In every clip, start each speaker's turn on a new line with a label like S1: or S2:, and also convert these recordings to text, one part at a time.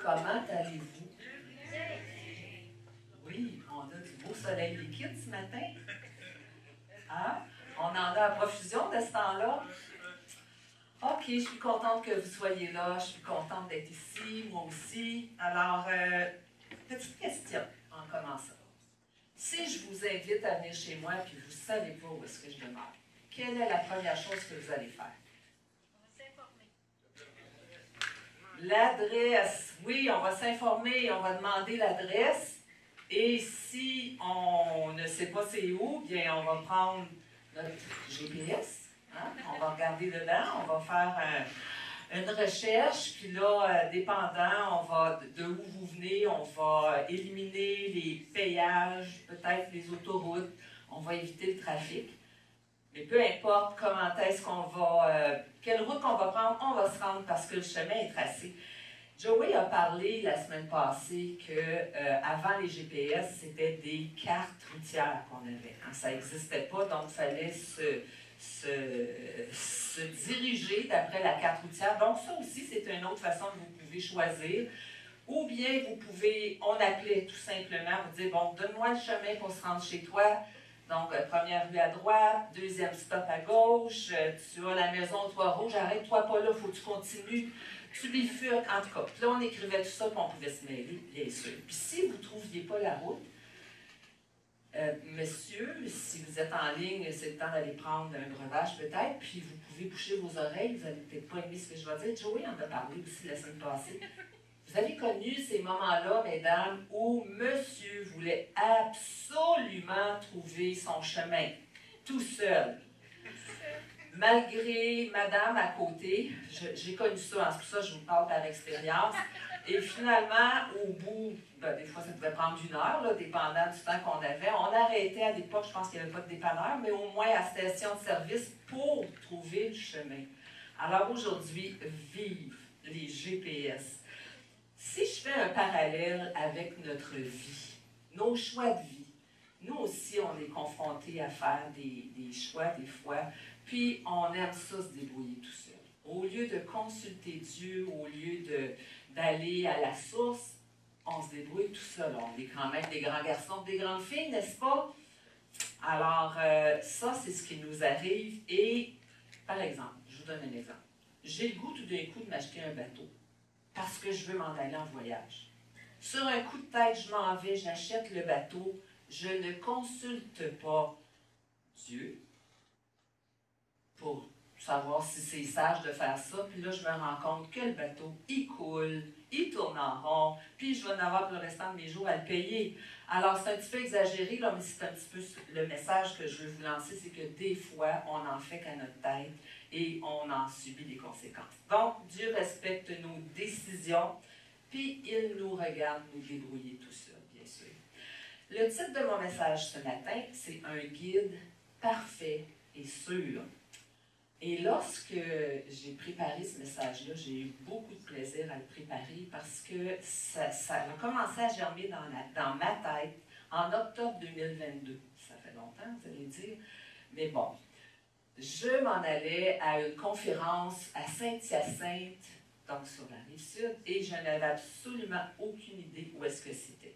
S1: comment allez-vous? Oui, on a du beau soleil liquide ce matin. Hein? On en a à profusion de ce temps-là. OK, je suis contente que vous soyez là. Je suis contente d'être ici, moi aussi. Alors, petite question en commençant. Si je vous invite à venir chez moi et que vous ne savez pas où est-ce que je demeure, quelle est la première chose que vous allez faire? L'adresse. Oui, on va s'informer, on va demander l'adresse. Et si on ne sait pas c'est où, bien, on va prendre notre GPS. Hein? On va regarder dedans, on va faire une recherche. Puis là, dépendant, on va de où vous venez, on va éliminer les péages, peut-être les autoroutes. On va éviter le trafic. Mais peu importe comment est-ce qu'on va, quelle route qu'on va prendre, on va se rendre parce que le chemin est tracé. Joey a parlé la semaine passée qu'avant les GPS, c'était des cartes routières qu'on avait. Hein, ça n'existait pas, donc il fallait se diriger d'après la carte routière. Donc ça aussi, c'est une autre façon que vous pouvez choisir. Ou bien vous pouvez, on appelait tout simplement, vous dire, bon, donne-moi le chemin pour se rendre chez toi. Donc, première rue à droite, deuxième stop à gauche, tu as la maison au toit rouge, arrête-toi pas là, il faut que tu continues, tu bifurques, en tout cas. Puis là, on écrivait tout ça, puis on pouvait se mêler, bien sûr. Puis si vous ne trouviez pas la route, monsieur, si vous êtes en ligne, c'est le temps d'aller prendre un breuvage peut-être, puis vous pouvez boucher vos oreilles, vous n'allez peut-être pas aimer ce que je vais dire. Joey en a parlé aussi la semaine passée. Vous avez connu ces moments-là, mesdames, où monsieur voulait absolument trouver son chemin, tout seul. Malgré madame à côté, j'ai connu ça, c'est pour ça que je vous parle par expérience. Et finalement, au bout, des fois ça pouvait prendre 1 heure, là, dépendant du temps qu'on avait, on arrêtait à l'époque, je pense qu'il n'y avait pas de dépanneur, mais au moins à la station de service pour trouver le chemin. Alors aujourd'hui, vive les GPS. Si je fais un parallèle avec notre vie, nos choix de vie, nous aussi, on est confrontés à faire des choix des fois, puis on aime ça se débrouiller tout seul. Au lieu de consulter Dieu, au lieu d'aller à la source, on se débrouille tout seul. On est quand même des grands garçons, des grandes filles, n'est-ce pas? Alors, ça, c'est ce qui nous arrive. Et, par exemple, je vous donne un exemple. J'ai le goût tout d'un coup de m'acheter un bateau parce que je veux m'en aller en voyage. Sur un coup de tête, je m'en vais, j'achète le bateau, je ne consulte pas Dieu pour savoir si c'est sage de faire ça, puis là, je me rends compte que le bateau, il coule, il tourne en rond, puis je vais en avoir pour le restant de mes jours à le payer. Alors, c'est un petit peu exagéré, là, mais c'est un petit peu le message que je veux vous lancer, c'est que des fois, on n'en fait qu'à notre tête et on en subit les conséquences. Donc, Dieu respecte nos décisions, puis il nous regarde nous débrouiller tout seul, bien sûr. Le titre de mon message ce matin, c'est un guide parfait et sûr. Et lorsque j'ai préparé ce message-là, j'ai eu beaucoup de plaisir à le préparer parce que ça a commencé à germer dans ma tête en octobre 2022. Ça fait longtemps, vous allez dire. Mais bon, je m'en allais à une conférence à Saint-Hyacinthe, donc sur la Rive-Sud, et je n'avais absolument aucune idée où est-ce que c'était.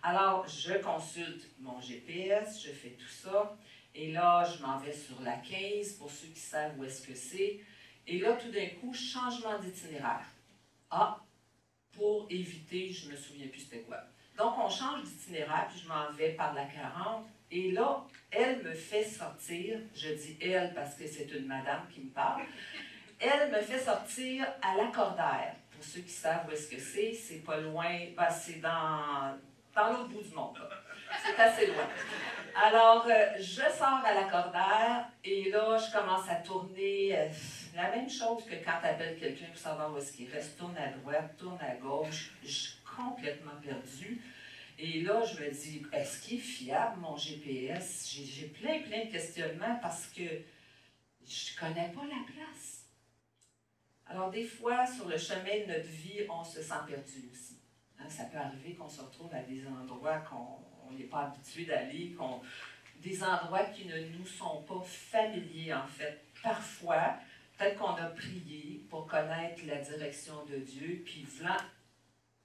S1: Alors, je consulte mon GPS, je fais tout ça. Et là, je m'en vais sur la 15, pour ceux qui savent où est-ce que c'est. Et là, tout d'un coup, changement d'itinéraire. Ah, pour éviter, je ne me souviens plus c'était quoi. Donc, on change d'itinéraire, puis je m'en vais par la 40. Et là, elle me fait sortir, je dis elle parce que c'est une madame qui me parle, elle me fait sortir à Lacordaire. Pour ceux qui savent où est-ce que c'est pas loin, ben, c'est dans l'autre bout du monde. C'est assez loin. Alors, je sors à Lacordaire et là, je commence à tourner la même chose que quand tu appelles quelqu'un pour savoir où est-ce qu'il reste. Tourne à droite, tourne à gauche. Je suis complètement perdue. Et là, je me dis, est-ce qu'il est fiable, mon GPS? J'ai plein de questionnements parce que je ne connais pas la place. Alors, des fois, sur le chemin de notre vie, on se sent perdu aussi. Hein, ça peut arriver qu'on se retrouve à des endroits qu'on n'est pas habitué d'aller, des endroits qui ne nous sont pas familiers, en fait. Parfois, peut-être qu'on a prié pour connaître la direction de Dieu, puis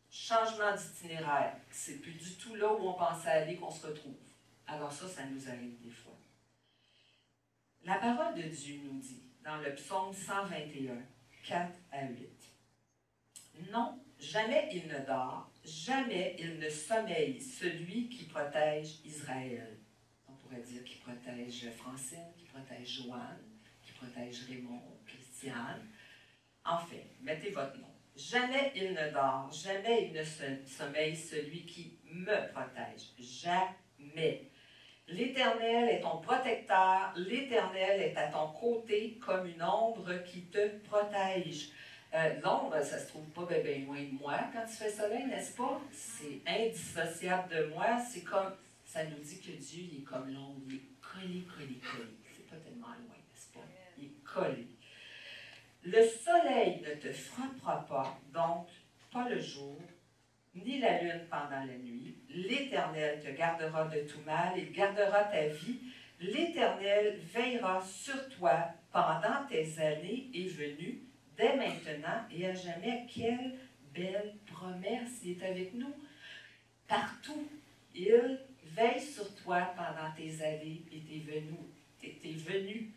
S1: Changement d'itinéraire. C'est plus du tout là où on pensait aller qu'on se retrouve. Alors ça nous arrive des fois. La parole de Dieu nous dit, dans le psaume 121, 4 à 8, « Non, jamais il ne dort, jamais il ne sommeille, celui qui protège Israël. » On pourrait dire qui protège Francine, qui protège Joanne, qui protège Raymond, Christiane. En fait, mettez votre nom. Jamais il ne dort, jamais il ne sommeille celui qui me protège. Jamais. L'Éternel est ton protecteur, l'Éternel est à ton côté comme une ombre qui te protège. L'ombre, ça se trouve pas bien loin de moi quand il fait soleil, n'est-ce pas? C'est indissociable de moi. C'est comme, ça nous dit que Dieu, il est comme l'ombre, il est collé, collé, collé. C'est pas tellement loin, n'est-ce pas? Il est collé. Le soleil ne te frappera pas, donc pas le jour, ni la lune pendant la nuit. L'Éternel te gardera de tout mal, il gardera ta vie. L'Éternel veillera sur toi pendant tes années et venues, dès maintenant et à jamais. Quelle belle promesse! Il est avec nous partout. Il veille sur toi pendant tes années et tes venues.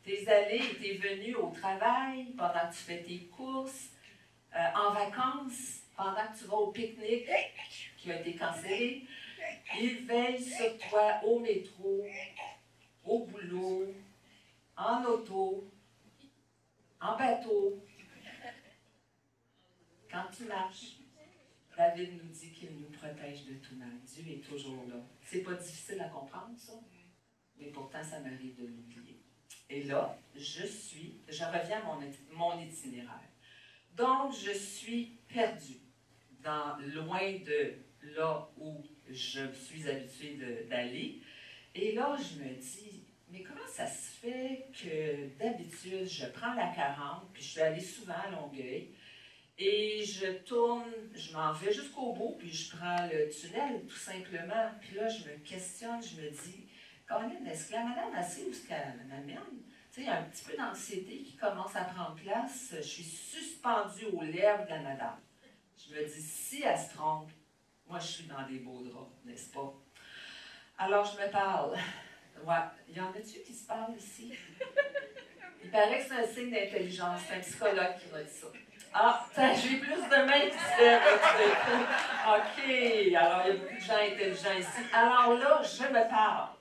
S1: Tes allées et tes venues au travail, pendant que tu fais tes courses, en vacances, pendant que tu vas au pique-nique qui a été cancellé. Il veille sur toi au métro, au boulot, en auto, en bateau, quand tu marches. David nous dit qu'il nous protège de tout mal. Dieu est toujours là. C'est pas difficile à comprendre, ça, mais pourtant, ça m'arrive de l'oublier. Et là, je reviens à mon itinéraire. Donc, je suis perdue, loin de là où je suis habituée d'aller. Et là, je me dis, mais comment ça se fait que d'habitude, je prends la 40, puis je suis allée souvent à Longueuil, et je tourne, je m'en vais jusqu'au bout, puis je prends le tunnel, tout simplement. Puis là, je me questionne, je me dis, Caroline, est-ce que la madame, elle sait où est-ce qu'elle m'amène? Tu sais, il y a un petit peu d'anxiété qui commence à prendre place. Je suis suspendue aux lèvres de la madame. Je me dis, si elle se trompe, moi, je suis dans des beaux draps, n'est-ce pas? Alors, je me parle. Ouais. Il y en a-tu qui se parlent ici? Il paraît que c'est un signe d'intelligence. C'est un psychologue qui m'a dit ça. Ah, j'ai plus de mains qui se lèvent tout d'un coup. OK. Alors, il y a beaucoup de gens intelligents ici. Alors là, je me parle.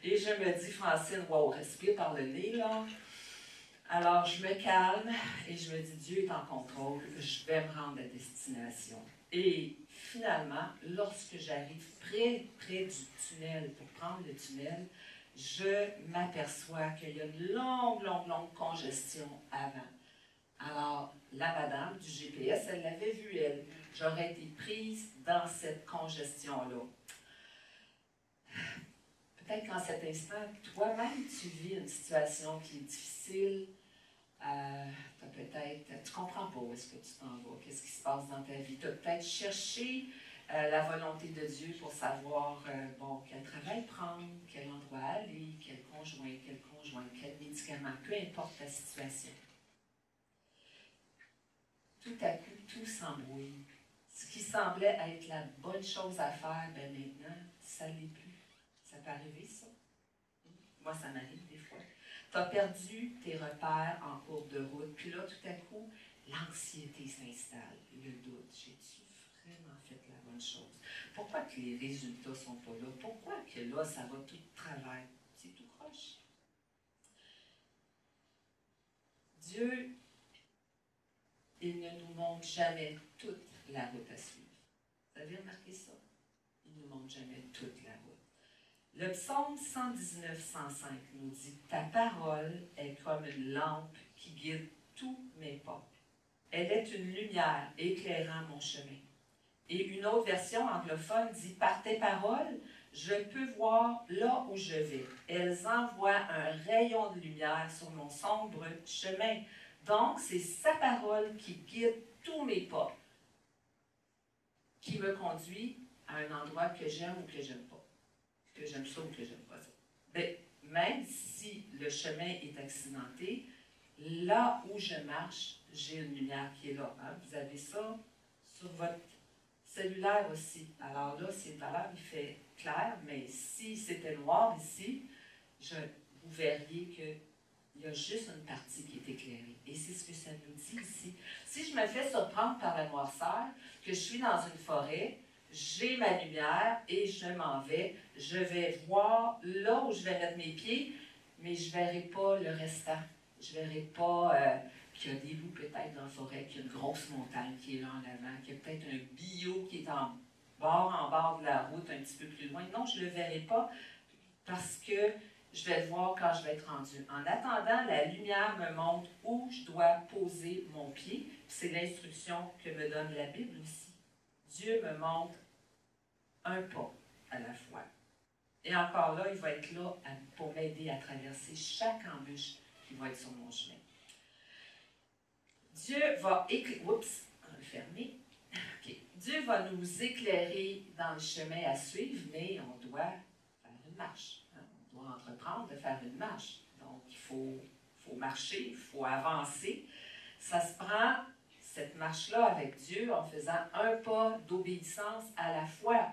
S1: Et je me dis, Francine, wow, respire par le nez, là. Alors, je me calme et je me dis, Dieu est en contrôle, je vais me rendre à destination. Et finalement, lorsque j'arrive près du tunnel, pour prendre le tunnel, je m'aperçois qu'il y a une longue congestion avant. Alors, la madame du GPS, elle l'avait vu, elle. J'aurais été prise dans cette congestion-là. Peut-être qu'en cet instant, toi-même, tu vis une situation qui est difficile. Tu comprends pas où est-ce que tu t'en vas, qu'est-ce qui se passe dans ta vie. Tu as peut-être cherché la volonté de Dieu pour savoir, quel travail prendre, quel endroit aller, quel conjoint, quel médicament, peu importe ta situation. Tout à coup, tout s'embrouille. Ce qui semblait être la bonne chose à faire, maintenant, ça ne l'est plus. Ça peut arriver, ça? Moi, ça m'arrive des fois. Tu as perdu tes repères en cours de route, puis là, tout à coup, l'anxiété s'installe, le doute. J'ai-tu vraiment fait la bonne chose? Pourquoi que les résultats ne sont pas là? Pourquoi que là, ça va tout de travers? C'est tout croche. Dieu, il ne nous montre jamais toute la route à suivre. Vous avez remarqué ça? Il ne nous montre jamais toute la route. Le psaume 119-105 nous dit « Ta parole est comme une lampe qui guide tous mes pas. Elle est une lumière éclairant mon chemin. » Et une autre version anglophone dit « Par tes paroles, je peux voir là où je vais. Elles envoient un rayon de lumière sur mon sombre chemin. » Donc, c'est sa parole qui guide tous mes pas, qui me conduit à un endroit que j'aime ou que j'aime pas. Que j'aime ça ou que j'aime pas ça. Bien, même si le chemin est accidenté, là où je marche, j'ai une lumière qui est là. Hein? Vous avez ça sur votre cellulaire aussi. Alors là, c'est tout à l'heure, il fait clair, mais si c'était noir ici, vous verriez qu'il y a juste une partie qui est éclairée. Et c'est ce que ça nous dit ici. Si je me fais surprendre par la noirceur, que je suis dans une forêt, j'ai ma lumière et je m'en vais, je vais voir là où je vais mettre mes pieds, mais je ne verrai pas le restant. Je ne verrai pas qu'il y a des loups peut-être dans la forêt, qu'il y a une grosse montagne qui est là en avant, qu'il y a peut-être un bio qui est en bord de la route un petit peu plus loin. Non, je ne le verrai pas parce que je vais le voir quand je vais être rendu. En attendant, la lumière me montre où je dois poser mon pied. C'est l'instruction que me donne la Bible aussi. Dieu me montre un pas à la fois. Et encore là, il va être là pour m'aider à traverser chaque embûche qui va être sur mon chemin. Dieu va éclairer. Oups, on va le fermer. Okay. Dieu va nous éclairer dans le chemin à suivre, mais on doit faire une marche. Hein? On doit entreprendre de faire une marche. Donc, il faut marcher, il faut avancer. Ça se prend, cette marche-là avec Dieu, en faisant un pas d'obéissance à la fois.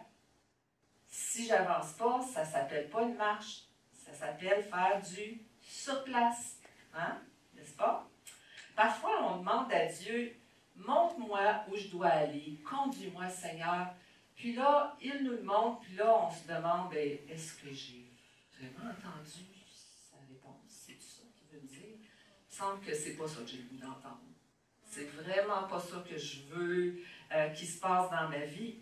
S1: Si je n'avance pas, ça ne s'appelle pas une marche. Ça s'appelle faire du sur place. Hein? N'est-ce pas? Parfois, on demande à Dieu, montre-moi où je dois aller, conduis-moi, Seigneur. Puis là, il nous le montre, puis là, on se demande, est-ce que j'ai vraiment entendu sa réponse? C'est ça qu'il veut me dire? Il me semble que c'est pas ça que j'ai le goût d'entendre. C'est vraiment pas ça que je veux qu'il se passe dans ma vie.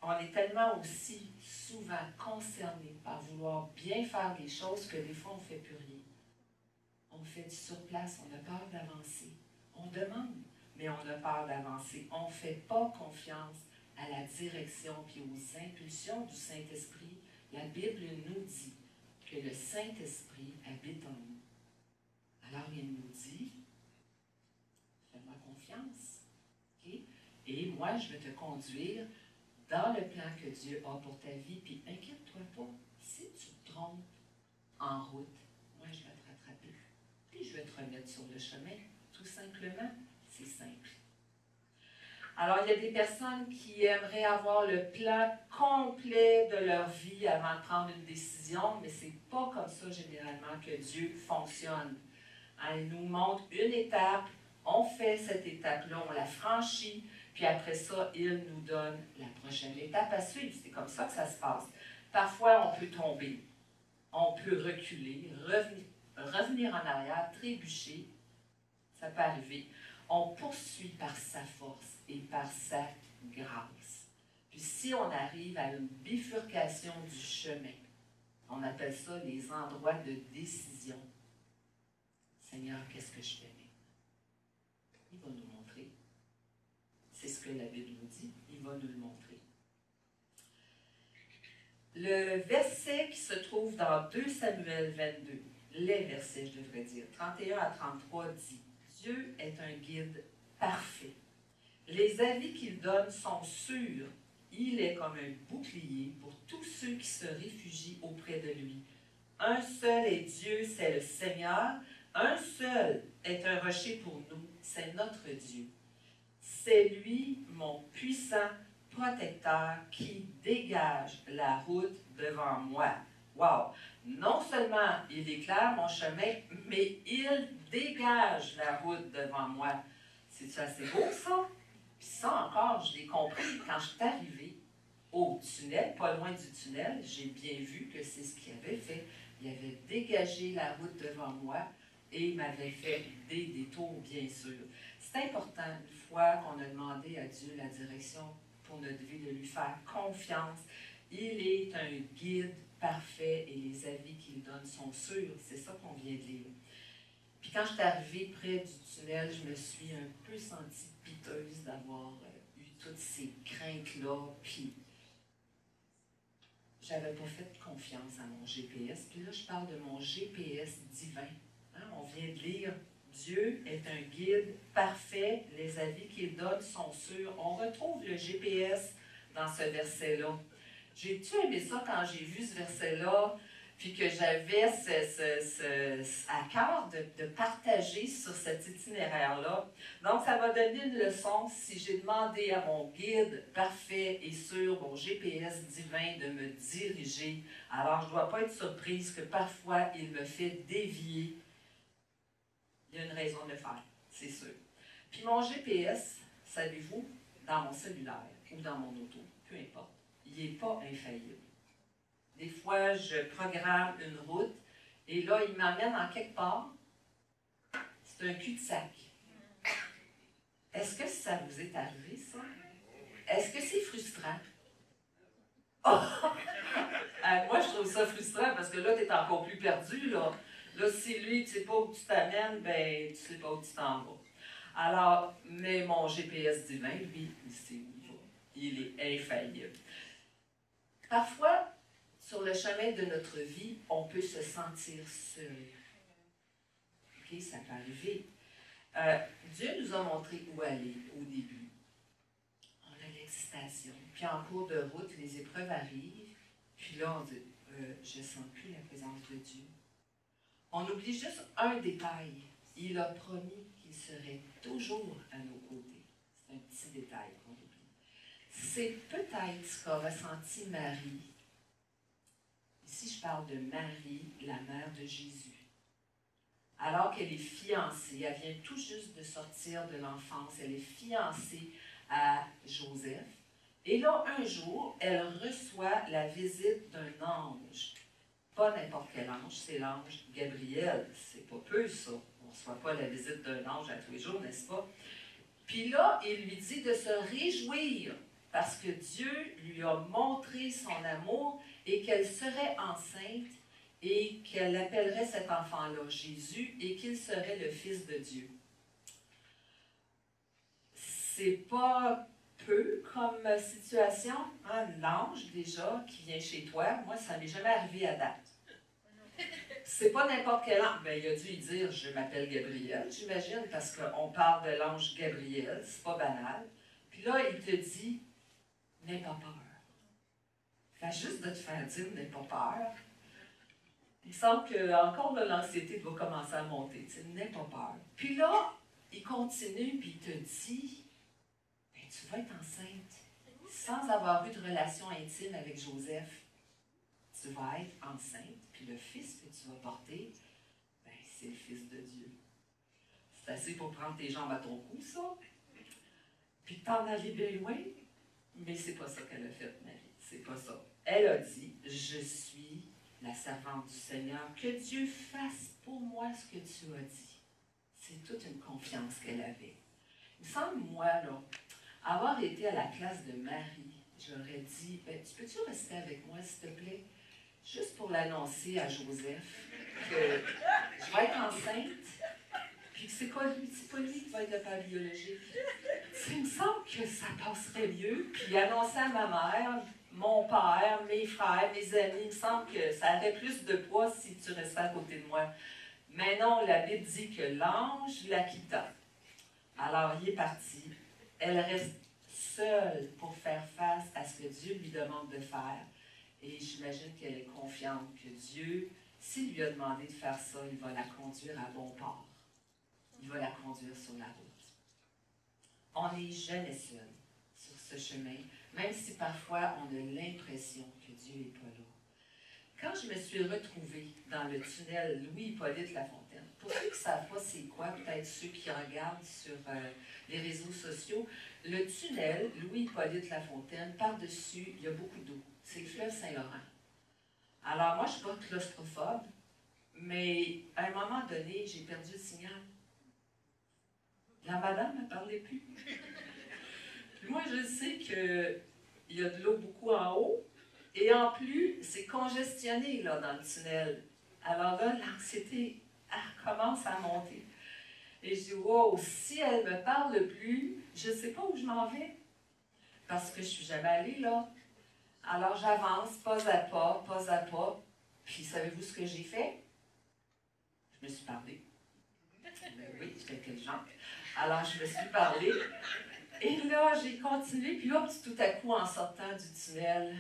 S1: On est tellement aussi souvent concernés par vouloir bien faire les choses que des fois, on ne fait plus rien. On fait du surplace, on a peur d'avancer. On demande, mais on a peur d'avancer. On ne fait pas confiance à la direction et aux impulsions du Saint-Esprit. La Bible nous dit que le Saint-Esprit habite en nous. Alors, il nous dit, fais-moi confiance. Okay? Et moi, je vais te conduire dans le plan que Dieu a pour ta vie, puis inquiète-toi pas. Si tu te trompes en route, moi, je vais te rattraper. Puis je vais te remettre sur le chemin. Tout simplement, c'est simple. Alors, il y a des personnes qui aimeraient avoir le plan complet de leur vie avant de prendre une décision, mais ce n'est pas comme ça, généralement, que Dieu fonctionne. Hein, il nous montre une étape, on fait cette étape-là, on la franchit, puis après ça, il nous donne la prochaine étape à suivre. C'est comme ça que ça se passe. Parfois, on peut tomber, on peut reculer, revenir en arrière, trébucher, ça peut arriver. On poursuit par sa force et par sa grâce. Puis si on arrive à une bifurcation du chemin, on appelle ça les endroits de décision. Seigneur, qu'est-ce que je fais maintenant? Il va nous montrer. C'est ce que la Bible nous dit. Il va nous le montrer. Le verset qui se trouve dans 2 Samuel 22, les versets, je devrais dire, 31 à 33 dit, Dieu est un guide parfait. Les avis qu'il donne sont sûrs. Il est comme un bouclier pour tous ceux qui se réfugient auprès de lui. Un seul est Dieu, c'est le Seigneur. Un seul est un rocher pour nous, c'est notre Dieu. C'est lui, mon puissant protecteur, qui dégage la route devant moi. Wow! Non seulement il éclaire mon chemin, mais il dégage la route devant moi. C'est-tu assez beau, ça? Puis ça encore, je l'ai compris quand je suis arrivée au tunnel, pas loin du tunnel, j'ai bien vu que c'est ce qu'il avait fait. Il avait dégagé la route devant moi et il m'avait fait des détours, bien sûr. C'est important, une fois qu'on a demandé à Dieu la direction pour notre vie, de lui faire confiance. Il est un guide parfait et les avis qu'il donne sont sûrs. C'est ça qu'on vient de lire. Puis quand je suis arrivée près du tunnel, je me suis un peu sentie piteuse d'avoir eu toutes ces craintes-là. Puis j'avais pas fait confiance à mon GPS. Puis là, je parle de mon GPS divin. Hein, on vient de lire Dieu est un guide parfait, les avis qu'il donne sont sûrs. On retrouve le GPS dans ce verset-là. J'ai-tu aimé ça quand j'ai vu ce verset-là? puis que j'avais à cœur de partager sur cet itinéraire-là. Donc, ça m'a donné une leçon si j'ai demandé à mon guide parfait et sûr, mon GPS divin, de me diriger. Alors, je ne dois pas être surprise que parfois, il me fait dévier. Il y a une raison de le faire, c'est sûr. Puis mon GPS, savez-vous, dans mon cellulaire ou dans mon auto, peu importe, il n'est pas infaillible. Des fois, je programme une route et là, il m'amène en quelque part. C'est un cul-de-sac. Est-ce que ça vous est arrivé, ça? Est-ce que c'est frustrant? Oh! Moi, je trouve ça frustrant parce que là, tu es encore plus perdu. Là, si lui, tu ne sais pas où tu t'amènes, ben, tu ne sais pas où tu t'en vas. Alors, mais mon GPS divin, lui, il sait où il va. Il est infaillible. Parfois, sur le chemin de notre vie, on peut se sentir seul. OK, ça peut arriver. Dieu nous a montré où aller au début. On a l'excitation. Puis en cours de route, les épreuves arrivent. Puis là, on dit, je ne sens plus la présence de Dieu. On oublie juste un détail. Il a promis qu'il serait toujours à nos côtés. C'est un petit détail qu'on oublie. C'est peut-être ce qu'a ressenti Marie. Ici, je parle de Marie, la mère de Jésus. Alors qu'elle est fiancée, elle vient tout juste de sortir de l'enfance, elle est fiancée à Joseph. Et là, un jour, elle reçoit la visite d'un ange. Pas n'importe quel ange, c'est l'ange Gabriel. C'est pas peu, ça. On ne reçoit pas la visite d'un ange à tous les jours, n'est-ce pas? Puis là, il lui dit de se réjouir parce que Dieu lui a montré son amour et qu'elle serait enceinte et qu'elle appellerait cet enfant-là Jésus et qu'il serait le Fils de Dieu. C'est pas peu comme situation. Hein? L'ange, déjà, qui vient chez toi, moi, ça m'est jamais arrivé à date. C'est pas n'importe quel ange. Ben, il a dû lui dire, je m'appelle Gabriel, j'imagine, parce qu'on parle de l'ange Gabriel, c'est pas banal. Puis là, il te dit, n'aie pas peur. Fait juste de te faire dire, n'aie pas peur. Il semble que encore l'anxiété va commencer à monter. N'aie pas peur. Puis là, il continue, puis il te dit, ben, tu vas être enceinte. Sans avoir eu de relation intime avec Joseph, tu vas être enceinte, puis le fils que tu vas porter, ben, c'est le Fils de Dieu. C'est assez pour prendre tes jambes à ton cou, ça. Puis t'en aller bien loin. Mais c'est pas ça qu'elle a fait, Marie. C'est pas ça. Elle a dit, je suis la servante du Seigneur, que Dieu fasse pour moi ce que tu as dit. C'est toute une confiance qu'elle avait. Il me semble, moi, là, avoir été à la place de Marie, j'aurais dit, ben, tu peux-tu rester avec moi, s'il te plaît? Juste pour l'annoncer à Joseph que je vais être enceinte, puis que c'est pas lui qui va être le père biologique. Il me semble que ça passerait mieux, puis annoncer à ma mère, mon père, mes frères, mes amis, il me semble que ça aurait plus de poids si tu restais à côté de moi. Mais non, la Bible dit que l'ange la quitta. Alors, il est parti. Elle reste seule pour faire face à ce que Dieu lui demande de faire. Et j'imagine qu'elle est confiante que Dieu, s'il lui a demandé de faire ça, il va la conduire à bon port. Il va la conduire sur la route. On n'est jamais seul sur ce chemin, même si parfois on a l'impression que Dieu n'est pas là. Quand je me suis retrouvée dans le tunnel Louis-Hippolyte Lafontaine, pour ceux qui ne savent pas c'est quoi, peut-être ceux qui regardent sur les réseaux sociaux, le tunnel Louis-Hippolyte Lafontaine, par-dessus, il y a beaucoup d'eau. C'est le fleuve Saint-Laurent. Alors moi, je ne suis pas claustrophobe, mais à un moment donné, j'ai perdu le signal. La madame ne parlait plus. Puis moi, je sais qu'il y a de l'eau beaucoup en haut, et en plus, c'est congestionné là, dans le tunnel. Alors là, l'anxiété commence à monter. Et je dis, wow, si elle ne me parle plus, je ne sais pas où je m'en vais. Parce que je ne suis jamais allée là. Alors j'avance pas à pas. Puis savez-vous ce que j'ai fait? Je me suis parlé. Ben oui, j'étais intelligente. Alors je me suis parlé. Et là, j'ai continué. Puis hop, tout à coup, en sortant du tunnel,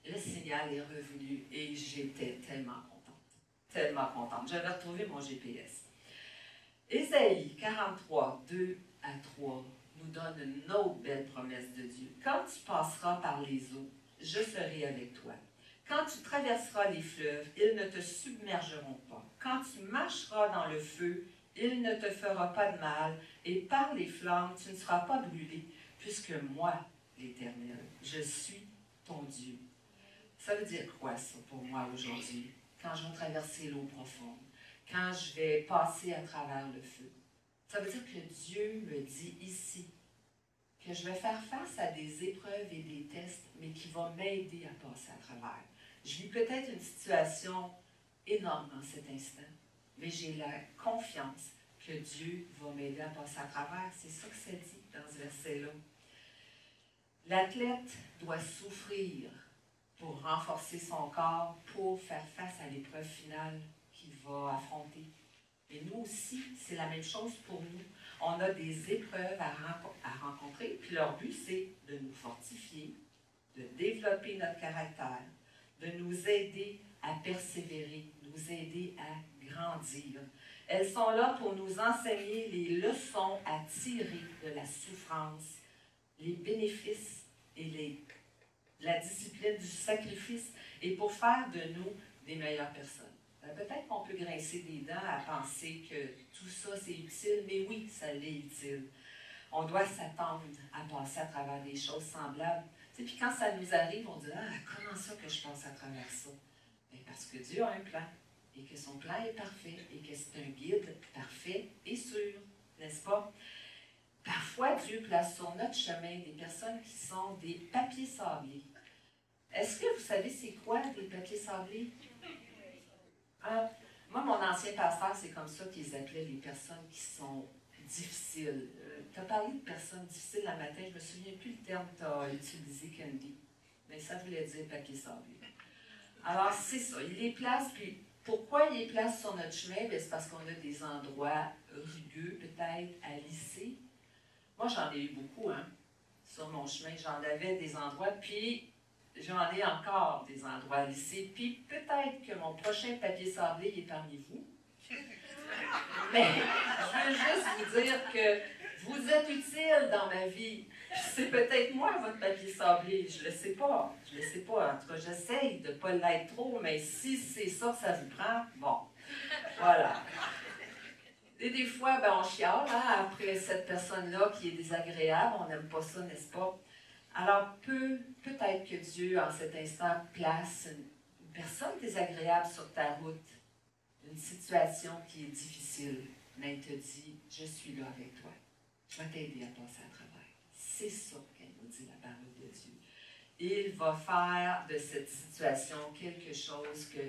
S1: Le signal est revenu et j'étais tellement contente. Tellement contente. J'avais retrouvé mon GPS. Ésaïe 43, 2 à 3 nous donne une autre belle promesse de Dieu. Quand tu passeras par les eaux, je serai avec toi. Quand tu traverseras les fleuves, ils ne te submergeront pas. Quand tu marcheras dans le feu, il ne te fera pas de mal, et par les flammes, tu ne seras pas brûlé, puisque moi, l'Éternel, je suis ton Dieu. Ça veut dire quoi, ça, pour moi, aujourd'hui, quand je vais traverser l'eau profonde, quand je vais passer à travers le feu? Ça veut dire que Dieu me dit ici que je vais faire face à des épreuves et des tests, mais qui vont m'aider à passer à travers. Je vis peut-être une situation énorme en cet instant, mais j'ai la confiance que Dieu va m'aider à passer à travers. C'est ça que ça dit dans ce verset-là. L'athlète doit souffrir pour renforcer son corps, pour faire face à l'épreuve finale qu'il va affronter. Et nous aussi, c'est la même chose pour nous. On a des épreuves à rencontrer, puis leur but, c'est de nous fortifier, de développer notre caractère, de nous aider à persévérer, nous aider à grandir. Elles sont là pour nous enseigner les leçons à tirer de la souffrance, les bénéfices et la discipline du sacrifice, et pour faire de nous des meilleures personnes. Peut-être qu'on peut grincer des dents à penser que tout ça, c'est utile, mais oui, ça l'est utile. On doit s'attendre à passer à travers des choses semblables. Puis quand ça nous arrive, on dit « Ah, comment ça que je passe à travers ça? » Bien, parce que Dieu a un plan, et que son plan est parfait, et que c'est un guide parfait et sûr, n'est-ce pas? Parfois, Dieu place sur notre chemin des personnes qui sont des papiers sablés. Est-ce que vous savez c'est quoi des papiers sablés? Moi, mon ancien pasteur, c'est comme ça qu'ils appelaient les personnes qui sont difficiles. Tu as parlé de personnes difficiles la matin, je ne me souviens plus le terme que tu as utilisé, Candy, mais ça voulait dire papier sablé. Alors, c'est ça, il les place, puis pourquoi il les place sur notre chemin? C'est parce qu'on a des endroits rugueux, peut-être, à lisser. Moi, j'en ai eu beaucoup, hein, sur mon chemin. J'en avais des endroits, puis j'en ai encore des endroits lissés. Puis peut-être que mon prochain papier sablé est parmi vous. Mais je veux juste vous dire que vous êtes utile dans ma vie. C'est peut-être moi votre papier sablé. Je ne le sais pas. Je ne le sais pas. En tout cas, j'essaye de ne pas l'être trop, mais si c'est ça que ça vous prend, bon. Voilà. Et des fois, ben, on chiale hein, après cette personne-là qui est désagréable. On n'aime pas ça, n'est-ce pas? Alors, peut-être que Dieu, en cet instant, place une personne désagréable sur ta route, une situation qui est difficile, mais il te dit, je suis là avec toi. Je vais t'aider à passer à travers. C'est ça qu'elle nous dit, la parole de Dieu. Il va faire de cette situation quelque chose que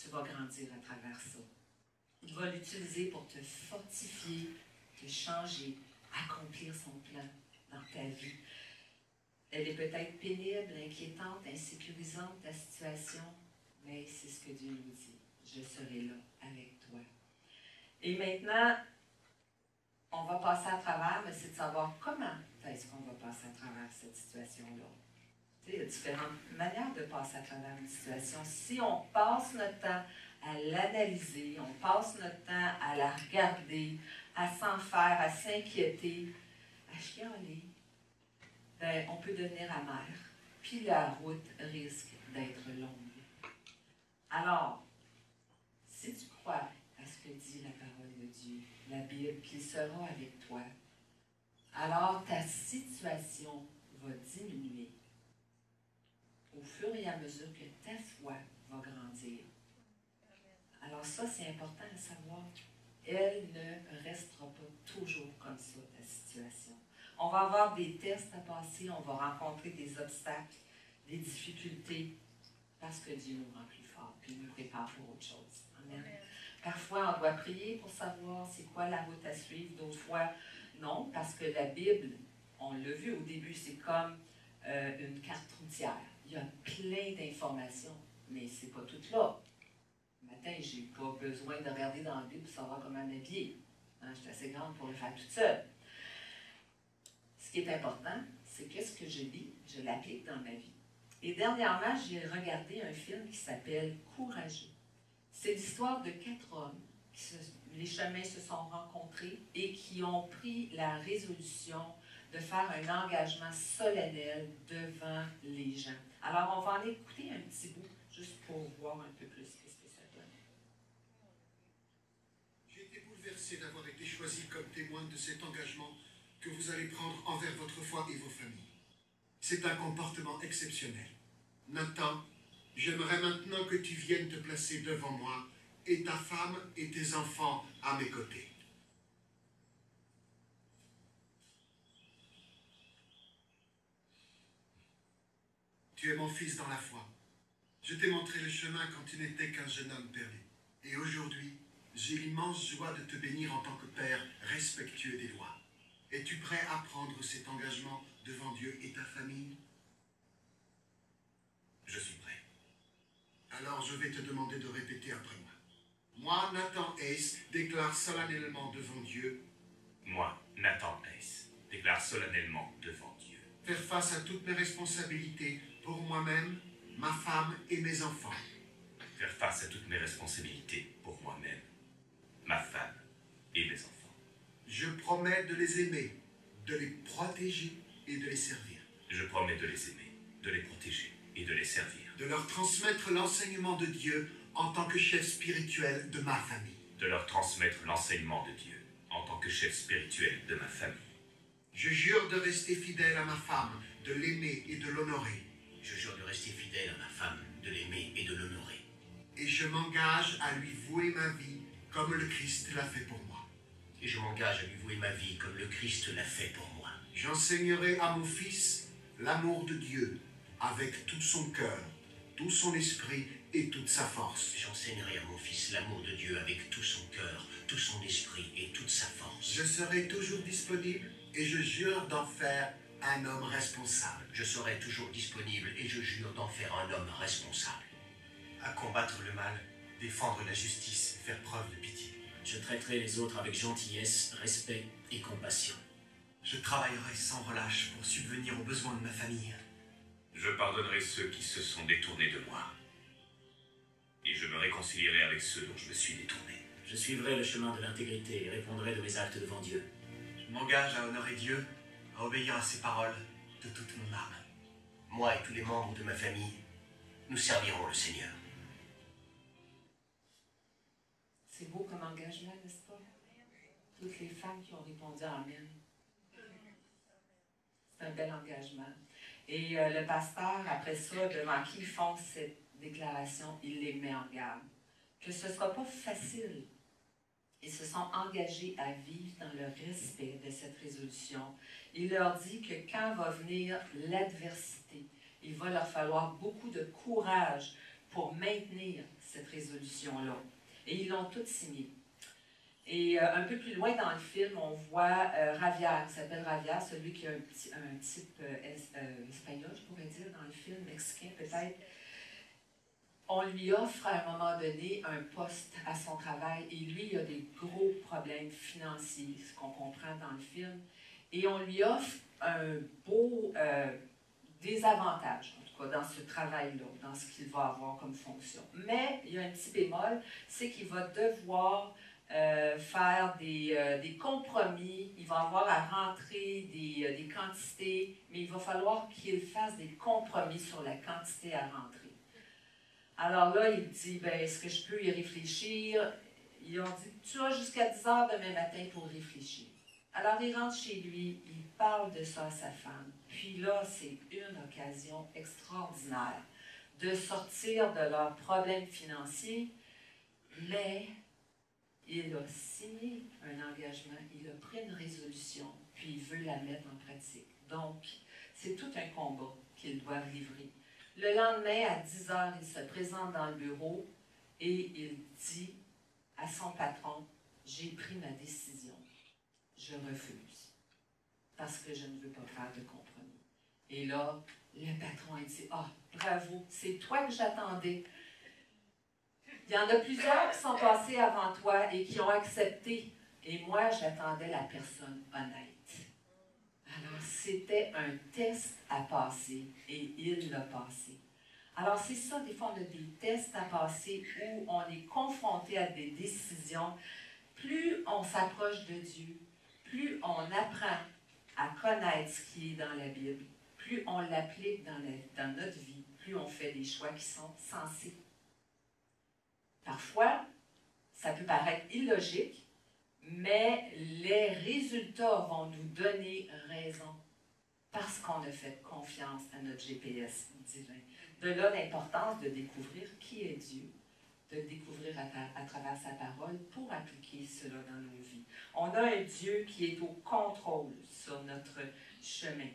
S1: tu vas grandir à travers ça. Il va l'utiliser pour te fortifier, te changer, accomplir son plan dans ta vie. Elle est peut-être pénible, inquiétante, insécurisante, ta situation, mais c'est ce que Dieu nous dit. Je serai là avec toi. Et maintenant, on va passer à travers, mais c'est de savoir comment est-ce qu'on va passer à travers cette situation-là. Tu sais, il y a différentes manières de passer à travers une situation. Si on passe notre temps à l'analyser, on passe notre temps à la regarder, à s'en faire, à s'inquiéter, à chialer, ben, on peut devenir amer, puis la route risque d'être longue. Alors, si tu crois à ce que dit la parole de Dieu, la Bible, qu'il sera avec toi, alors ta situation va diminuer au fur et à mesure que ta foi va grandir. Alors ça, c'est important à savoir. Elle ne restera pas toujours comme ça, ta situation. On va avoir des tests à passer, on va rencontrer des obstacles, des difficultés, parce que Dieu nous rend plus forts, puis nous prépare pour autre chose. Amen. Parfois, on doit prier pour savoir c'est quoi la route à suivre. D'autres fois, non, parce que la Bible, on l'a vu au début, c'est comme une carte routière. Il y a plein d'informations, mais c'est pas tout là. Le matin, je n'ai pas besoin de regarder dans la Bible pour savoir comment m'habiller. Hein, je suis assez grande pour le faire toute seule. Ce qui est important, c'est que ce que je lis, je l'applique dans ma vie. Et dernièrement, j'ai regardé un film qui s'appelle Courageux. C'est l'histoire de 4 hommes les chemins se sont rencontrés et qui ont pris la résolution de faire un engagement solennel devant les gens. Alors, on va en écouter un petit bout, juste pour voir un peu plus ce que ça donne.
S2: J'ai été bouleversé d'avoir été choisi comme témoin de cet engagement que vous allez prendre envers votre foi et vos familles. C'est un comportement exceptionnel. Nathan, j'aimerais maintenant que tu viennes te placer devant moi et ta femme et tes enfants à mes côtés. Tu es mon fils dans la foi. Je t'ai montré le chemin quand tu n'étais qu'un jeune homme perdu. Et aujourd'hui, j'ai l'immense joie de te bénir en tant que père respectueux des lois. Es-tu prêt à prendre cet engagement devant Dieu et ta famille? Je suis prêt. Alors je vais te demander de répéter après moi. Moi, Nathan Hayes, déclare solennellement devant Dieu.
S3: Moi, Nathan Hayes, déclare solennellement devant Dieu.
S2: Faire face à toutes mes responsabilités pour moi-même, ma femme et mes enfants.
S3: Faire face à toutes mes responsabilités pour moi-même, ma femme et mes enfants.
S2: Je promets de les aimer, de les protéger et de les servir.
S3: Je promets de les aimer, de les protéger et de les servir.
S2: De leur transmettre l'enseignement de Dieu en tant que chef spirituel de ma famille.
S3: De leur transmettre l'enseignement de Dieu en tant que chef spirituel de ma famille.
S2: Je jure de rester fidèle à ma femme, de l'aimer et de l'honorer.
S4: Je jure de rester fidèle à ma femme, de l'aimer et de l'honorer.
S2: Et je m'engage à lui vouer ma vie comme le Christ l'a fait pour moi.
S4: Et je m'engage à lui vouer ma vie comme le Christ l'a fait pour moi.
S2: J'enseignerai à mon fils l'amour de Dieu avec tout son cœur, tout son esprit et toute sa force.
S4: J'enseignerai à mon fils l'amour de Dieu avec tout son cœur, tout son esprit et toute sa force.
S2: Je serai toujours disponible et je jure d'en faire un homme responsable.
S4: Je serai toujours disponible et je jure d'en faire un homme responsable.
S5: À combattre le mal, défendre la justice, faire preuve de pitié.
S6: Je traiterai les autres avec gentillesse, respect et compassion.
S5: Je travaillerai sans relâche pour subvenir aux besoins de ma famille.
S3: Je pardonnerai ceux qui se sont détournés de moi. Et je me réconcilierai avec ceux dont je me suis détourné.
S6: Je suivrai le chemin de l'intégrité et répondrai de mes actes devant Dieu.
S5: Je m'engage à honorer Dieu, à obéir à ses paroles de toute mon âme.
S4: Moi et tous les membres de ma famille, nous servirons le Seigneur.
S1: C'est beau comme engagement, n'est-ce pas? Toutes les femmes qui ont répondu Amen. C'est un bel engagement. Et le pasteur, après ça, devant qui ils font cette déclaration, il les met en garde. Que ce ne sera pas facile. Ils se sont engagés à vivre dans le respect de cette résolution. Il leur dit que quand va venir l'adversité, il va leur falloir beaucoup de courage pour maintenir cette résolution-là. Et ils l'ont toutes signée. Et un peu plus loin dans le film, on voit Javier, qui s'appelle Javier, celui qui a un type espagnol, je pourrais dire, dans le film, mexicain peut-être. On lui offre à un moment donné un poste à son travail et lui, il a des gros problèmes financiers, ce qu'on comprend dans le film. Et on lui offre un beau des avantages, en tout cas dans ce travail-là, dans ce qu'il va avoir comme fonction. Mais il y a un petit bémol, c'est qu'il va devoir faire des compromis, il va avoir à rentrer des quantités, mais il va falloir qu'il fasse des compromis sur la quantité à rentrer. Alors là, il dit, ben, est-ce que je peux y réfléchir? Ils ont dit, tu as jusqu'à 10 heures demain matin pour réfléchir. Alors il rentre chez lui, il parle de ça à sa femme. Puis là, c'est une occasion extraordinaire de sortir de leurs problèmes financiers, mais il a signé un engagement, il a pris une résolution, puis il veut la mettre en pratique. Donc, c'est tout un combat qu'ils doivent livrer. Le lendemain, à 10 heures, il se présente dans le bureau et il dit à son patron, « J'ai pris ma décision. Je refuse parce que je ne veux pas faire de compromis. » Et là, le patron a dit, « Ah, bravo, c'est toi que j'attendais. » Il y en a plusieurs qui sont passés avant toi et qui ont accepté. Et moi, j'attendais la personne honnête. Alors, c'était un test à passer et il l'a passé. Alors c'est ça, des fois on a des tests à passer où on est confronté à des décisions. Plus on s'approche de Dieu, plus on apprend à connaître ce qui est dans la Bible, plus on l'applique dans notre vie, plus on fait des choix qui sont sensés. Parfois, ça peut paraître illogique, mais les résultats vont nous donner raison parce qu'on a fait confiance à notre GPS divin. De là l'importance de découvrir qui est Dieu, de le découvrir à travers sa parole pour appliquer cela dans nos vies. On a un Dieu qui est au contrôle sur notre chemin.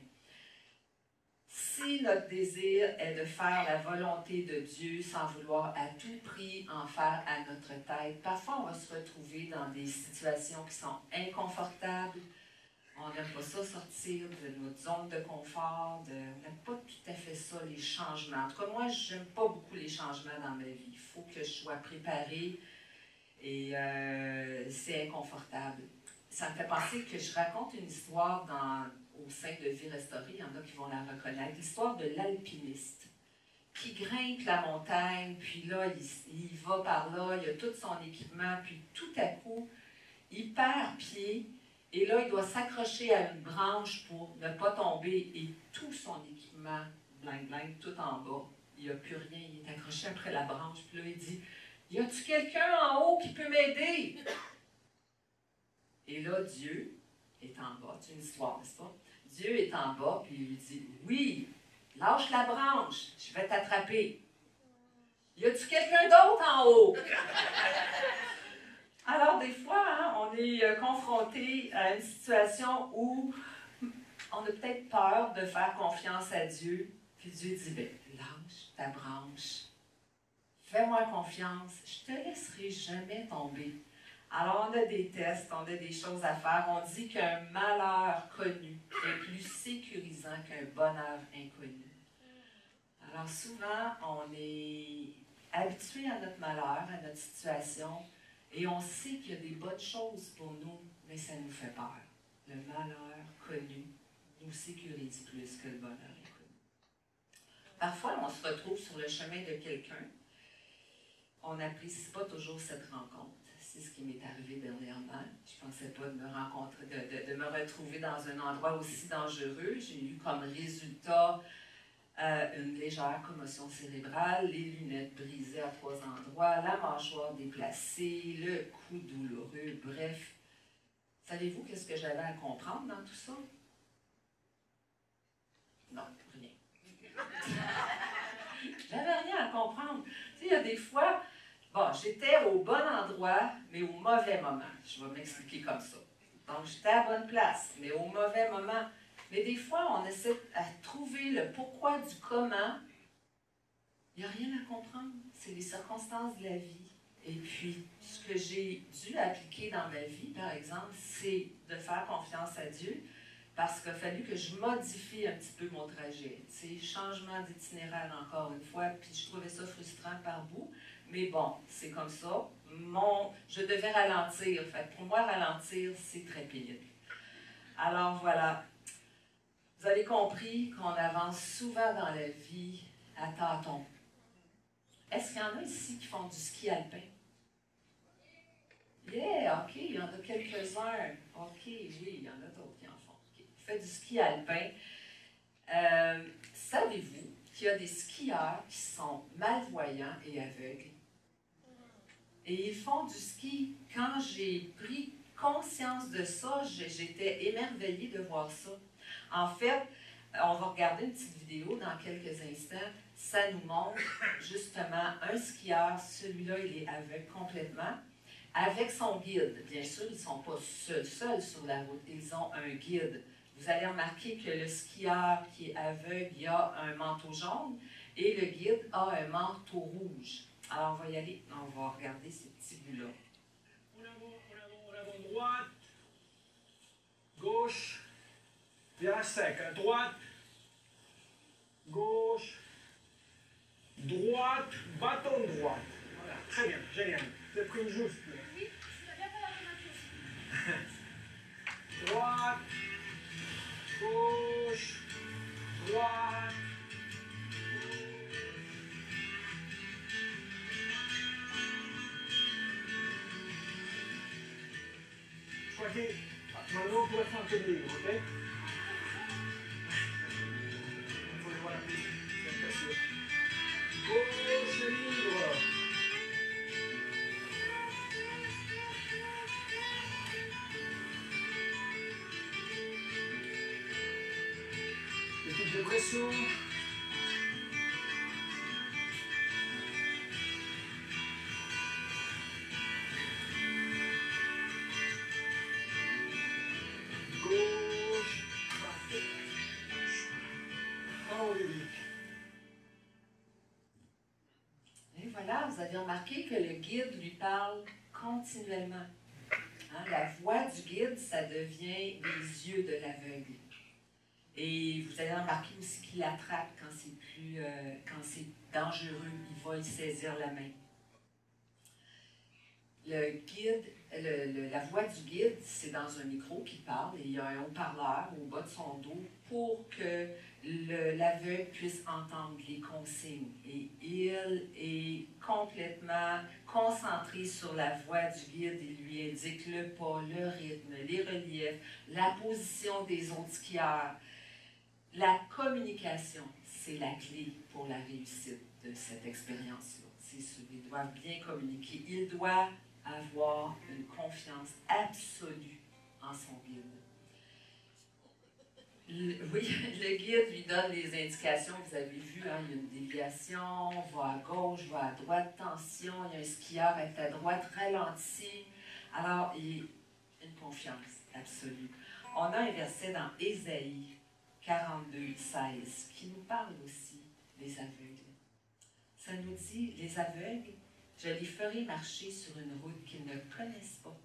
S1: Si notre désir est de faire la volonté de Dieu sans vouloir à tout prix en faire à notre tête, parfois on va se retrouver dans des situations qui sont inconfortables. On n'aime pas ça sortir de notre zone de confort, on n'aime pas tout à fait ça, les changements. En tout cas, moi, je n'aime pas beaucoup les changements dans ma vie. Il faut que je sois préparée et c'est inconfortable. Ça me fait penser que je raconte une histoire au sein de Vie Restaurée, il y en a qui vont la reconnaître, l'histoire de l'alpiniste qui grimpe la montagne, puis là, il va par là, il a tout son équipement, puis tout à coup, il perd pied. Et là, il doit s'accrocher à une branche pour ne pas tomber et tout son équipement, bling, tout en bas. Il n'y a plus rien, il est accroché après la branche. Puis là, il dit, « Y a-tu quelqu'un en haut qui peut m'aider? » Et là, Dieu est en bas. C'est une histoire, n'est-ce pas? Dieu est en bas, puis il lui dit, « Oui, lâche la branche, je vais t'attraper. Y a-tu quelqu'un d'autre en haut? » Alors, des fois, hein, on est confronté à une situation où on a peut-être peur de faire confiance à Dieu. Puis Dieu dit, ben, lâche ta branche. Fais-moi confiance. Je ne te laisserai jamais tomber. Alors, on a des tests, on a des choses à faire. On dit qu'un malheur connu est plus sécurisant qu'un bonheur inconnu. Alors, souvent, on est habitué à notre malheur, à notre situation. Et on sait qu'il y a des bonnes choses pour nous, mais ça nous fait peur. Le malheur connu nous sécurise plus que le bonheur inconnu. Parfois, on se retrouve sur le chemin de quelqu'un. On n'apprécie pas toujours cette rencontre. C'est ce qui m'est arrivé dernièrement. Je ne pensais pas de me rencontrer, de me retrouver dans un endroit aussi dangereux. J'ai eu comme résultat une légère commotion cérébrale, les lunettes brisées à 3 endroits, la mâchoire déplacée, le cou douloureux, bref. Savez-vous qu'est-ce que j'avais à comprendre dans tout ça? Non, rien. J'avais rien à comprendre. Tu sais, il y a des fois, bon, j'étais au bon endroit, mais au mauvais moment. Je vais m'expliquer comme ça. Donc, j'étais à la bonne place, mais au mauvais moment. Mais des fois, on essaie à trouver le pourquoi du comment. Il n'y a rien à comprendre. C'est les circonstances de la vie. Et puis, ce que j'ai dû appliquer dans ma vie, par exemple, c'est de faire confiance à Dieu parce qu'il a fallu que je modifie un petit peu mon trajet. Tu sais, changement d'itinéraire encore une fois, puis je trouvais ça frustrant par bout. Mais bon, c'est comme ça. Je devais ralentir. Fait, pour moi, ralentir, c'est très pénible. Alors voilà. Vous avez compris qu'on avance souvent dans la vie à tâtons. Est-ce qu'il y en a ici qui font du ski alpin? Yeah, OK, il y en a quelques-uns. OK, oui, il y en a d'autres qui en font. Okay. Fait du ski alpin. Savez-vous qu'il y a des skieurs qui sont malvoyants et aveugles? Et ils font du ski. Quand j'ai pris conscience de ça, j'étais émerveillée de voir ça. En fait, on va regarder une petite vidéo dans quelques instants. Ça nous montre justement un skieur, celui-là, il est aveugle complètement, avec son guide. Bien sûr, ils ne sont pas seuls sur la route, ils ont un guide. Vous allez remarquer que le skieur qui est aveugle, il a un manteau jaune et le guide a un manteau rouge. Alors, on va y aller, on va regarder ces petits bouts-là.
S7: En avant, droite, gauche, virage sec, droite, gauche, droite, bâton droite. Voilà, très bien, génial. Vous avez pris une juste.
S8: Oui, je bien fait la
S7: Droite, gauche. marqué. Maintenant, vous pouvez faire un peu de livre, ok? Il faut les voir la pluie. C'est pas sûr. Gauche libre. Petite dépression. Gauche. Parfait. Oh, Olivier.
S1: Et voilà, vous avez remarqué que le guide lui parle continuellement. Hein, la voix du guide, ça devient les yeux de l'aveugle. Et vous avez remarqué aussi qu'il l'attrape quand c'est dangereux, il va y saisir la main. Le guide, la voix du guide, c'est dans un micro qui parle et il y a un haut-parleur au bas de son dos pour que l'aveugle puisse entendre les consignes. Et il est complètement concentré sur la voix du guide. Il lui indique le pas, le rythme, les reliefs, la position des autres skieurs. La communication, c'est la clé pour la réussite de cette expérience-là. C'est sûr, ils doivent bien communiquer. Ils doivent avoir une confiance absolue en son guide. Oui, le guide lui donne des indications, vous avez vu, hein, il y a une déviation, va à gauche, va à droite, tension, il y a un skieur à ta droite, ralentit. Alors, il y a une confiance absolue. On a un verset dans Ésaïe 42, 16, qui nous parle aussi des aveugles. Ça nous dit, les aveugles, je les ferai marcher sur une route qu'ils ne connaissent pas.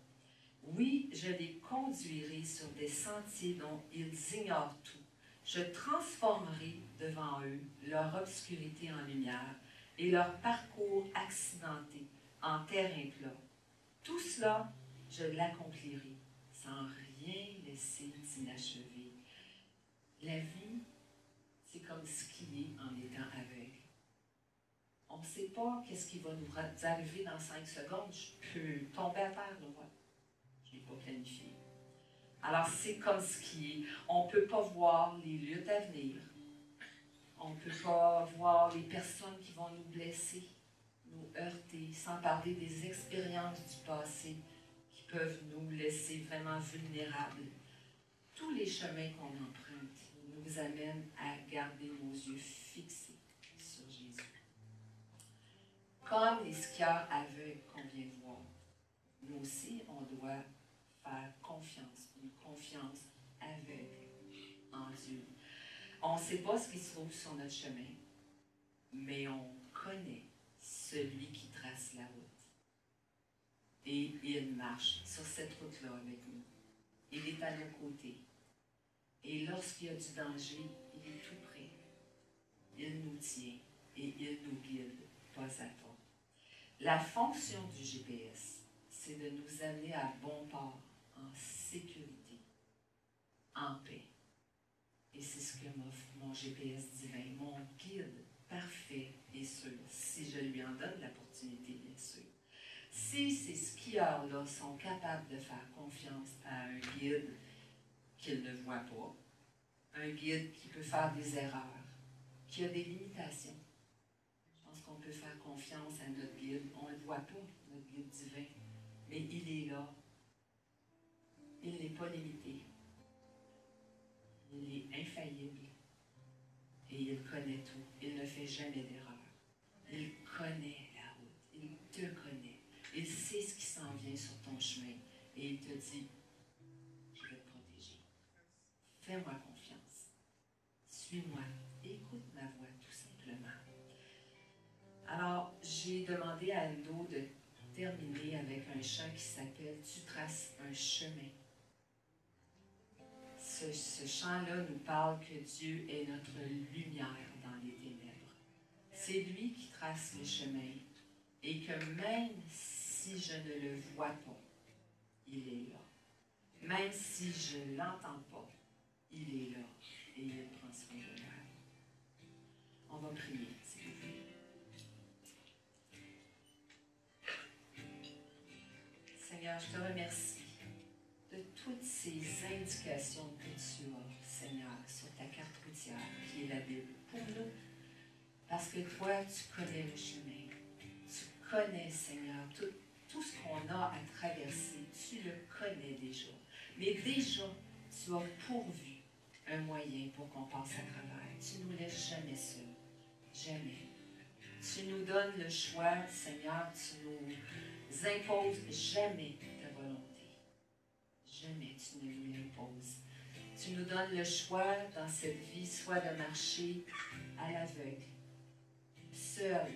S1: Oui, je les conduirai sur des sentiers dont ils ignorent tout. Je transformerai devant eux leur obscurité en lumière et leur parcours accidenté en terrain plat. Tout cela, je l'accomplirai sans rien laisser d'inachevé. La vie, c'est comme skier en étant aveugle. On ne sait pas qu'est-ce qui va nous arriver dans 5 secondes. Je peux tomber à terre, là. Je n'ai pas planifié. Alors, c'est comme skier. On ne peut pas voir les luttes à venir. On ne peut pas voir les personnes qui vont nous blesser, nous heurter, sans parler des expériences du passé qui peuvent nous laisser vraiment vulnérables. Tous les chemins qu'on emprunte nous amènent à garder nos yeux fixés sur Jésus. Comme les skieurs aveugles qu'on vient de voir, nous aussi, on doit faire confiance, une confiance aveugle en Dieu. On ne sait pas ce qui se trouve sur notre chemin, mais on connaît celui qui trace la route. Et il marche sur cette route-là avec nous. Il est à nos côtés. Et lorsqu'il y a du danger, il est tout près. Il nous tient et il nous guide pas à pas. La fonction du GPS, c'est de nous amener à bon port, en sécurité, en paix. Et c'est ce que m'offre mon GPS divin, mon guide parfait et sûr, si je lui en donne l'opportunité, bien sûr. Si ces skieurs-là sont capables de faire confiance à un guide qu'ils ne voient pas, un guide qui peut faire des erreurs, qui a des limitations, je pense qu'on peut faire confiance à notre guide. On ne le voit pas, notre guide divin, mais il est là. Il n'est pas limité. Il est infaillible. Et il connaît tout. Il ne fait jamais d'erreur. Il connaît la route. Il te connaît. Il sait ce qui s'en vient sur ton chemin. Et il te dit, je vais te protéger. Fais-moi confiance. Suis-moi. Écoute ma voix, tout simplement. Alors, j'ai demandé à Aldo de terminer avec un chant qui s'appelle « Tu traces un chemin ». Ce chant-là nous parle que Dieu est notre lumière dans les ténèbres. C'est lui qui trace le chemin et que même si je ne le vois pas, il est là. Même si je ne l'entends pas, il est là et il prend soin de moi. On va prier, s'il vous plaît. Seigneur, je te remercie de tous ces indications que tu as, Seigneur, sur ta carte routière, qui est la Bible, pour nous. Parce que toi, tu connais le chemin. Tu connais, Seigneur, tout ce qu'on a à traverser. Tu le connais déjà. Mais déjà, tu as pourvu un moyen pour qu'on passe à travers. Tu ne nous laisses jamais seuls. Jamais. Tu nous donnes le choix, Seigneur. Tu nous imposes jamais ta volonté. Jamais tu ne nous l'imposes. Tu nous donnes le choix dans cette vie, soit de marcher à l'aveugle, seul,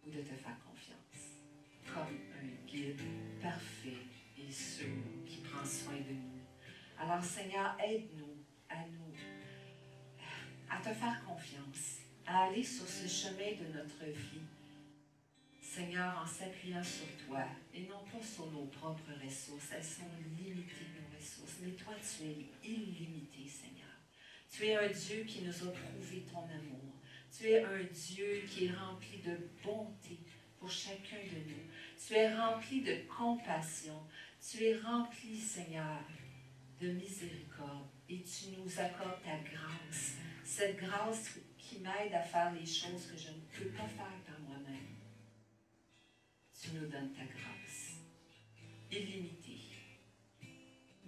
S1: ou de te faire confiance, comme un guide parfait et sûr qui prend soin de nous. Alors, Seigneur, aide-nous à te faire confiance, à aller sur ce chemin de notre vie, Seigneur, en s'appuyant sur toi et non pas sur nos propres ressources. Elles sont limitées, nos ressources, mais toi, tu es illimité, Seigneur. Tu es un Dieu qui nous a prouvé ton amour. Tu es un Dieu qui est rempli de bonté pour chacun de nous. Tu es rempli de compassion. Tu es rempli, Seigneur, de miséricorde. Et tu nous accordes ta grâce. Cette grâce qui m'aide à faire les choses que je ne peux pas faire par moi-même. Tu nous donnes ta grâce illimitée.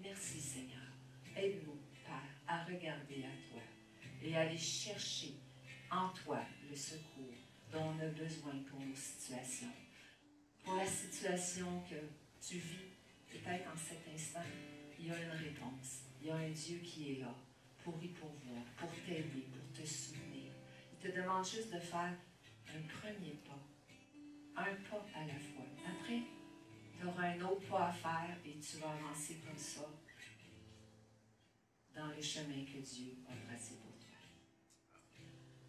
S1: Merci, Seigneur. Aide-nous, Père, à regarder à toi et à aller chercher en toi le secours dont on a besoin pour nos situations. Pour la situation que tu vis, peut-être en cet instant, il y a une réponse. Il y a un Dieu qui est là pour y pourvoir, pour t'aider, pour te soutenir. Il te demande juste de faire un premier pas, un pas à la fois. Après, tu auras un autre pas à faire et tu vas avancer comme ça dans le chemin que Dieu a tracé pour toi.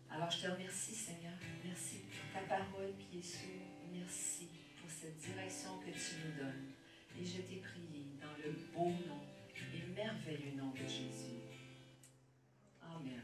S1: Alors, je te remercie, Seigneur. Merci pour ta parole qui est sûre. Merci pour cette direction que tu nous donnes. Et je t'ai prié dans le beau nom et merveilleux nom de Jésus. Amen.